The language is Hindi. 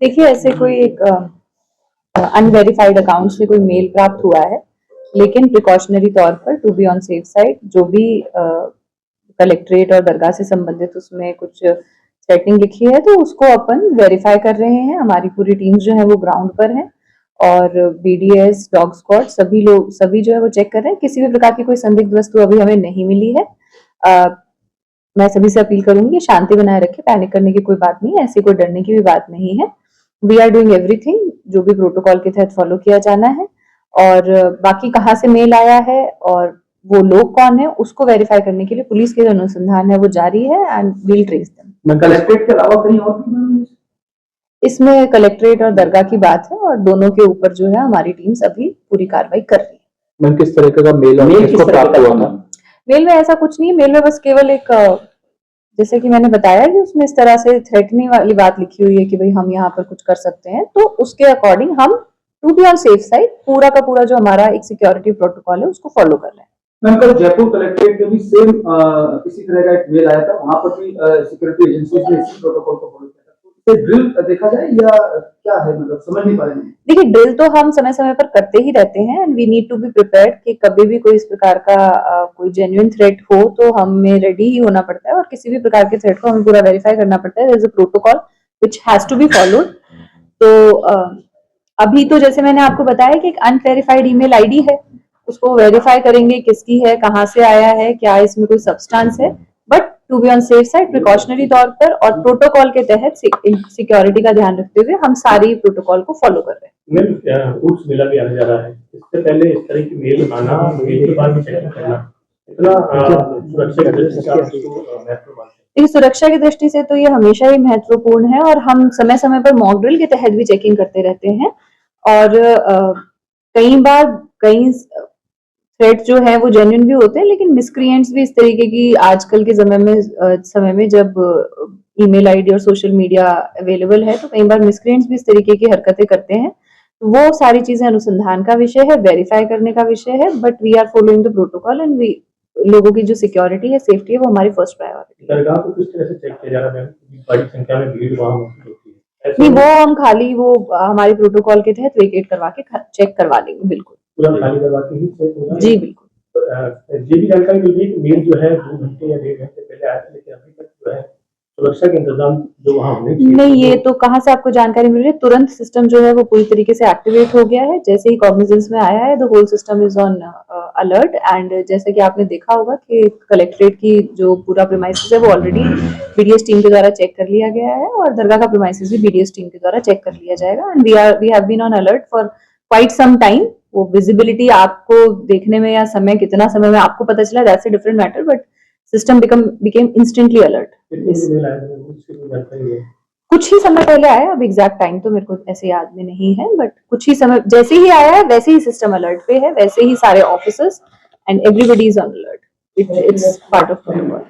देखिए, ऐसे कोई एक अनवेरिफाइड अकाउंट से कोई मेल प्राप्त हुआ है, लेकिन प्रिकॉशनरी तौर पर to be on safe side जो भी कलेक्ट्रेट और दरगाह से संबंधित उसमें कुछ सेटिंग लिखी है तो उसको अपन वेरीफाई कर रहे हैं। हमारी पूरी टीम जो है वो ग्राउंड पर है और बीडीएस, डॉग स्क्वाड सभी जो है वो चेक कर रहे हैं। किसी भी प्रकार की कोई संदिग्ध वस्तु अभी हमें नहीं मिली है। मैं सभी से अपील करूंगी शांति बनाए रखें, पैनिक करने की कोई बात नहीं है, ऐसी कोई डरने की भी बात नहीं है। वी आर डूइंग एवरीथिंग जो भी प्रोटोकॉल के तहत फॉलो किया जाना है। और बाकी कहाँ से मेल आया है और वो लोग कौन है उसको वेरीफाई करने के लिए पुलिस के जो अनुसंधान है वो जारी है and we'll trace them. Collectorate के अलावा कहीं और भी इसमें कलेक्ट्रेट और दरगाह की बात है और दोनों के ऊपर जो है हमारी टीम्स अभी पूरी कार्रवाई कर रही है। मैं किस तरह का मेल किसको प्राप्त हुआ था? मेल में ऐसा कुछ नहीं, मेल में बस केवल एक जैसे कि मैंने बताया कि उसमें इस तरह से थ्रेटनिंग वाली बात लिखी हुई है कि भाई हम यहाँ पर कुछ कर सकते हैं, तो उसके अकॉर्डिंग हम to be on safe side पूरा का पूरा जो हमारा एक सिक्योरिटी प्रोटोकॉल है उसको फॉलो कर रहे हैं। मैम, कल जयपुर कलेक्ट्रेट में भी सेम इसी तरह का एक मेल आया था, वहां पर भी सिक्योरिटी एजेंसीज ने इसी प्रोटोकॉल को फॉलो किया था। तो ड्रिल देखा जाए या क्या है, मतलब समझ नहीं पा रहे हैं। देखिए, ड्रिल तो हम समय समय पर करते ही रहते हैं and we need to be prepared कि कभी भी कोई इस प्रकार का कोई जेन्युइन थ्रेट हो तो हमें रेडी ही होना पड़ता है और किसी भी प्रकार के थ्रेट को हमें पूरा वेरीफाई करना पड़ता है। There is a protocol which has to be followed. तो अभी तो जैसे मैंने आपको बताया कि एक अनवेरिफाइड ईमेल आईडी है, उसको वेरीफाई करेंगे किसकी है, कहाँ से आया है, क्या इसमें कोई सब्सटेंस है, but to be on safe side precautionary तौर पर और प्रोटोकॉल के तहत सिक्योरिटी का ध्यान रखते हुए हम सारी प्रोटोकॉल को फॉलो कर रहे हैं। मैम, मेला भी आने जा रहा है, इससे पहले इस तरह की मेल आना, मेल के बाद भी चेक करना, इतना सुरक्षा की दृष्टि से सुरक्षा की दृष्टि से तो ये हमेशा ही महत्वपूर्ण है और हम समय समय पर मॉक ड्रिल के तहत भी चेकिंग करते रहते हैं। और कई बार कई थ्रेट जो है वो जेन्युइन भी होते हैं, लेकिन मिसक्रिएंट्स भी इस तरीके की आजकल के समय में जब ईमेल आईडी और सोशल मीडिया अवेलेबल है तो कई बार मिसक्रिएंट्स भी इस तरीके की हरकतें करते हैं। वो सारी चीजें अनुसंधान का विषय है, वेरीफाई करने का विषय है, but we are following the protocol and we लोगों की जो सिक्योरिटी है, सेफ्टी है, वो हमारी फर्स्ट प्रायोरिटी है। दरगाह को किस तरह से चेक किया जा रहा है? बड़ी संख्या में भीड़ वहां होती है, नहीं, वो हम खाली वो हमारे प्रोटोकॉल के तहत वेकेट करवा के चेक करवा लेंगे। बिल्कुल पूरा खाली करवा के ही चेक होगा? जी बिल्कुल। ये भी जानकारी मिल रही है कि मेल जो है 2 घंटे या 1.5 घंटे पहले आया था, लेकिन अभी तक जो है सुरक्षा के इंतजाम जो वहाँ होने चाहिए नहीं, ये तो कहाँ से आपको जानकारी मिल रही है? तुरंत सिस्टम जो है वो पूरी तरीके से एक्टिवेट हो गया है। जैसे ही कॉग्निजेंस में आया है the whole system is on alert and जैसे कि आपने देखा होगा कि कलेक्ट्रेट की जो पूरा प्रीमाइसेस है वो ऑलरेडी बीडीएस टीम के द्वारा चेक कर लिया गया है और दरगाह का प्रीमाइसेस भी बीडीएस टीम के द्वारा चेक कर लिया जाएगा and we have been on alert for quite some time. वो विजिबिलिटी आपको देखने में या समय कितना समय में आपको पता चला, that's a different matter, but system became instantly alert. कुछ ही समय पहले आया, अब एग्जैक्ट टाइम तो मेरे को ऐसे याद में नहीं है, बट कुछ ही समय जैसे ही आया है वैसे ही सिस्टम अलर्ट पे है, वैसे ही सारे officers and everybody is on alert. It's part of protocol.